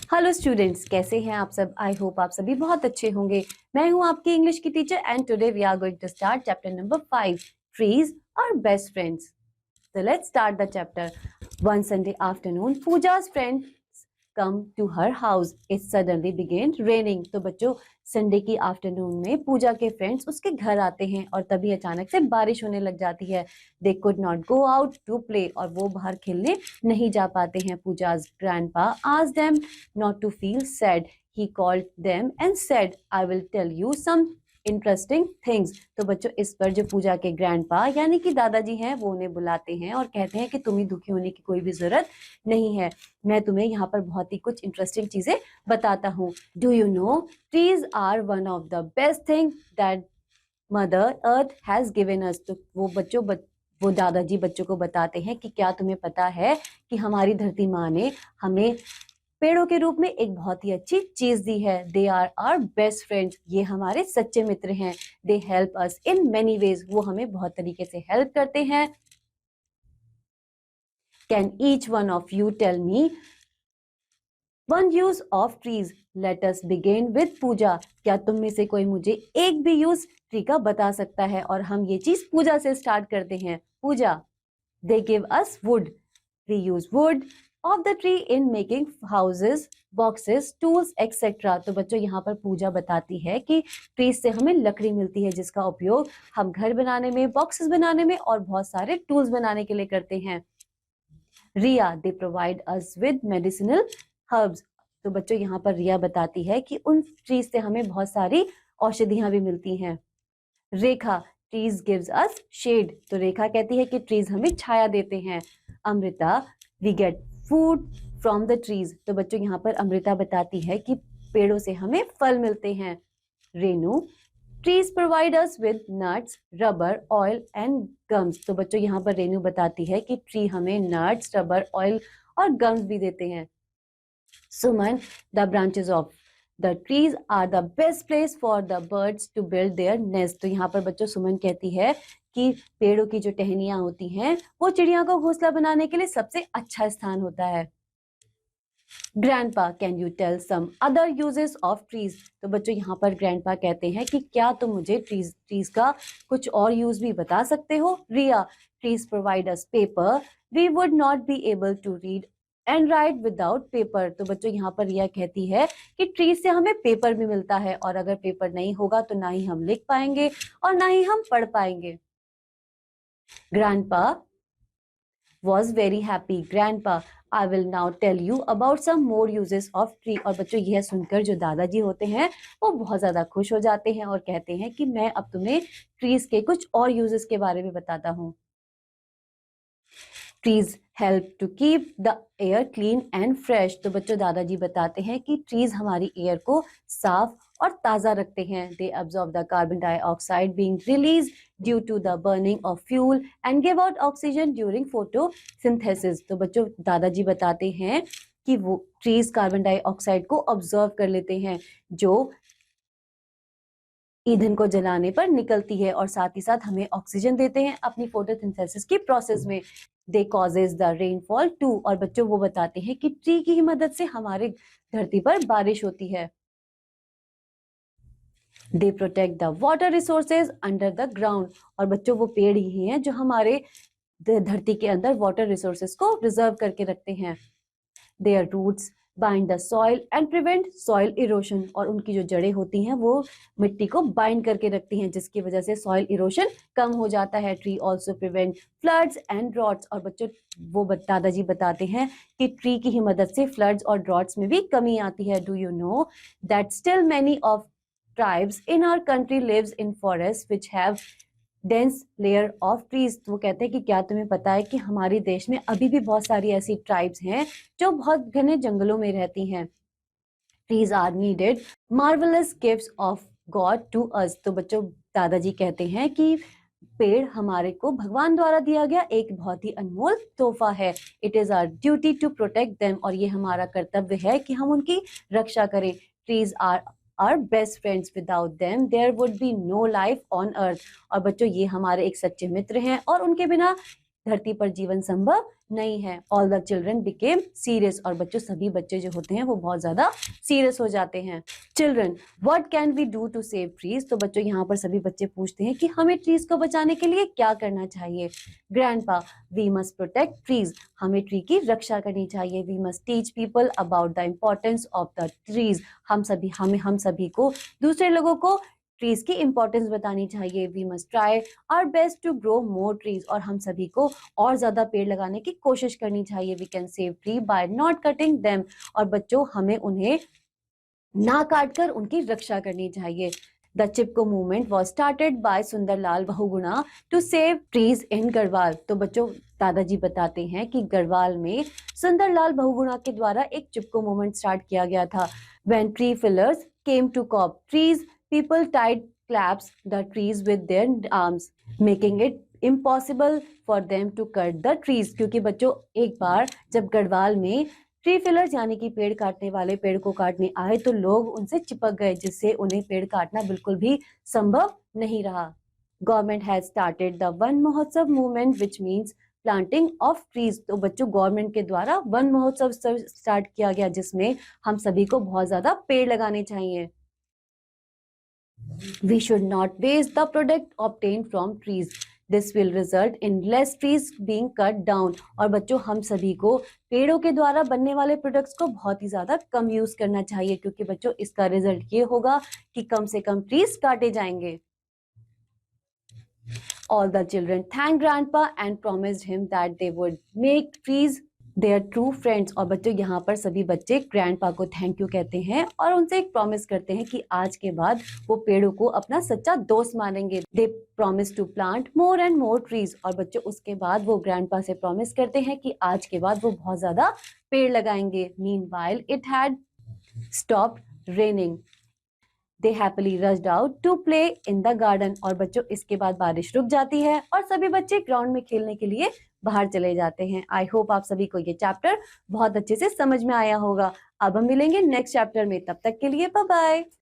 Hello students, कैसे हैं आप सब। आई होप आप सभी बहुत अच्छे होंगे। मैं हूं आपकी इंग्लिश की teacher and today we are going to start chapter number 5, trees are best friends. So let's start the chapter. One Sunday afternoon, Pooja's friends come to her house. It suddenly began raining. तो बच्चों, Sunday की afternoon में पूजा के friends उसके घर आते हैं और तभी अचानक से बारिश होने लग जाती है। They could not go out to play और वो बाहर खेलने नहीं जा पाते हैं। Pooja's grandpa asked them not to feel sad. He called them and said, I will tell you some interesting things. तो बच्चों, इस पर जो पूजा के ग्रैंडपा यानी कि दादाजी हैं वो उन्हें बुलाते हैं और कहते हैं कि तुम्हें दुखी होने की कोई भी जरूरत नहीं है, मैं तुम्हें यहाँ पर बहुत ही कुछ इंटरेस्टिंग चीजें बताता हूँ। Do you know trees are one of the best thing that mother earth has given us. तो वो दादाजी बच्चों को बताते हैं कि क्या तुम्हें पता है कि हमारी धरती माँ ने हमें पेड़ों के रूप में एक बहुत ही अच्छी चीज दी है। They are our best friends, ये हमारे सच्चे मित्र हैं। They help us in many ways, वो हमें बहुत तरीके से हेल्प करते हैं। Can each one of you tell me one use of trees. Let us begin with Pooja. क्या तुम में से कोई मुझे एक भी यूज ट्री का बता सकता है? और हम ये चीज पूजा से स्टार्ट करते हैं। Pooja, they give us wood, we use wood of the tree in making houses, boxes, tools, etc. तो बच्चों, यहाँ पर पूजा बताती है कि ट्रीज से हमें लकड़ी मिलती है जिसका उपयोग हम घर बनाने में, बॉक्सेस बनाने में और बहुत सारे टूल्स बनाने के लिए करते हैं। Riya, they provide us with medicinal herbs. तो बच्चों, यहाँ पर रिया बताती है कि उन ट्रीज से हमें बहुत सारी औषधियां भी मिलती हैं। रेखा, ट्रीज गिव्स अस शेड। तो रेखा कहती है कि ट्रीज हमें छाया देते हैं। Amrita, we get food from the trees. तो बच्चों, यहाँ पर अमृता बताती है कि पेड़ों से हमें फल मिलते हैं। Renu, trees provide us with nuts, rubber, oil and gums. तो बच्चों, यहाँ पर रेनू बताती है कि ट्री हमें नट्स, रबर, ऑयल और गम्स भी देते हैं। Suman, the branches of the trees are the best place for the birds to build their nest. तो यहाँ पर बच्चों सुमन कहती है कि पेड़ों की जो टहनियां होती हैं वो चिड़िया को घोंसला बनाने के लिए सबसे अच्छा स्थान होता है। Grandpa, can you tell some other uses of trees. तो बच्चों, यहाँ पर ग्रैंडपा कहते हैं कि क्या तुम मुझे ट्रीज का कुछ और यूज भी बता सकते हो? Riya, trees provide us paper, we would not be able to read and write without paper. तो बच्चों, यहाँ पर रिया कहती है कि ट्रीज से हमें पेपर भी मिलता है और अगर पेपर नहीं होगा तो ना ही हम लिख पाएंगे और ना ही हम पढ़ पाएंगे। Grandpa was very happy. Grandpa, I will now tell you about some more uses of tree. और बच्चों, यह सुनकर जो दादाजी होते हैं वो बहुत ज्यादा खुश हो जाते हैं और कहते हैं कि मैं अब तुम्हें ट्रीज के कुछ और यूजेस के बारे में बताता हूँ। Trees help to keep the air clean and fresh. तो बच्चों, दादाजी बताते हैं कि ट्रीज हमारी एयर को साफ और ताजा रखते हैं। They absorb the carbon dioxide being release due to the burning of fuel and give out oxygen during photosynthesis. तो बच्चों, दादाजी बताते हैं कि वो ट्रीज कार्बन डाइऑक्साइड को ऑब्जर्व कर लेते हैं जो ईंधन को जलाने पर निकलती है और साथ ही साथ हमें ऑक्सीजन देते हैं अपनी फोटोसिंथेसिस की प्रोसेस में। दे कॉजेज द रेनफॉल टू। और बच्चों, वो बताते हैं कि ट्री की ही मदद से हमारे धरती पर बारिश होती है। They protect the water resources under the ground. और बच्चों, वो पेड़ ही हैं जो हमारे धरती के अंदर वाटर रिसोर्सेज को रिजर्व करके रखते हैं। Their roots bind the soil and prevent soil erosion. और उनकी जो जड़ें होती हैं वो मिट्टी को बाइंड करके रखती हैं जिसकी वजह से सॉइल इरोशन कम हो जाता है। Tree also prevent floods and droughts. और बच्चों, वो दादाजी बताते हैं कि ट्री की ही मदद से फ्लड्स और ड्रॉट्स में भी कमी आती है। Do you know that still many of tribes in our country lives in forests which have dense layer of trees। तो वो कहते हैं कि क्या तुम्हें पता है कि हमारे देश में अभी भी बहुत सारी ऐसी ट्राइब्स हैं जो बहुत घने जंगलों में रहती हैं। Trees are needed marvelous gifts of God to us। तो बच्चों, दादाजी कहते हैं कि पेड़ हमारे को भगवान द्वारा दिया गया एक बहुत ही अनमोल तोहफा है। It is our duty to protect them. और ये हमारा कर्तव्य है कि हम उनकी रक्षा करें। Trees are our best friends, without them there would be no life on earth. और बच्चों, ये हमारे एक सच्चे मित्र हैं और उनके बिना धरती पर जीवन संभव नहीं है। All the children became serious, और बच्चों सभी बच्चे जो होते हैं वो बहुत ज्यादा सीरियस हो जाते हैं। Children what can we do to save trees, तो बच्चों यहाँ पर सभी बच्चे पूछते हैं कि हमें ट्रीज को बचाने के लिए क्या करना चाहिए। Grandpa we must protect trees, हमें ट्री की रक्षा करनी चाहिए। We must teach people about the importance of the trees, हम सभी को दूसरे लोगों को ट्रीज की इंपॉर्टेंस बतानी चाहिए। We must try our best to grow more trees, और हम सभी को और ज्यादा पेड़ लगाने की कोशिश करनी चाहिए। We can save tree by not cutting them, और बच्चों हमें उन्हें ना काटकर उनकी रक्षा करनी चाहिए। The Chipko movement was started by Sundarlal Bahuguna to save trees in Garhwal, तो बच्चों दादाजी बताते हैं कि गढ़वाल में सुंदरलाल बहुगुणा के द्वारा एक चिपको मूवमेंट स्टार्ट किया गया था। When tree fellers came to chop trees, people tied clasps the trees with their arms, making it impossible for them to cut the trees, क्योंकि बच्चों एक बार जब गढ़वाल में ट्री फिलर्स यानी कि पेड़ काटने वाले पेड़ को काटने आए तो लोग उनसे चिपक गए, जिससे उन्हें पेड़ काटना बिल्कुल भी संभव नहीं रहा। Government has started the Van Mahotsav movement which means planting of trees, तो बच्चों गवर्नमेंट के द्वारा वन महोत्सव स्टार्ट किया गया जिसमें हम सभी को बहुत ज्यादा पेड़ लगाने चाहिए। We should not waste the product obtained from trees. This will result in less trees being cut down. और बच्चों हम सभी को पेड़ों के द्वारा बनने वाले प्रोडक्ट्स को बहुत ही ज्यादा कम यूज करना चाहिए, क्योंकि बच्चों इसका रिजल्ट ये होगा कि कम से कम ट्रीज काटे जाएंगे। All the children thanked grandpa and promised him that they would make trees their true friends, और बच्चों यहाँ पर सभी बच्चे ग्रैंडपा को थैंक यू कहते हैं और उनसे एक प्रॉमिस करते हैं कि आज के बाद वो पेड़ों को अपना सच्चा दोस्त मानेंगे। They promise to plant more and more trees, और बच्चों उसके बाद वो ग्रैंडपा से प्रॉमिस करते हैं कि आज के बाद वो बहुत ज्यादा पेड़ लगाएंगे। Meanwhile it had stopped raining, they happily rushed out to play in the garden, और बच्चों इसके बाद बारिश रुक जाती है और सभी बच्चे ग्राउंड में खेलने के लिए बाहर चले जाते हैं। आई होप आप सभी को ये चैप्टर बहुत अच्छे से समझ में आया होगा। अब हम मिलेंगे नेक्स्ट चैप्टर में, तब तक के लिए बाय बाय।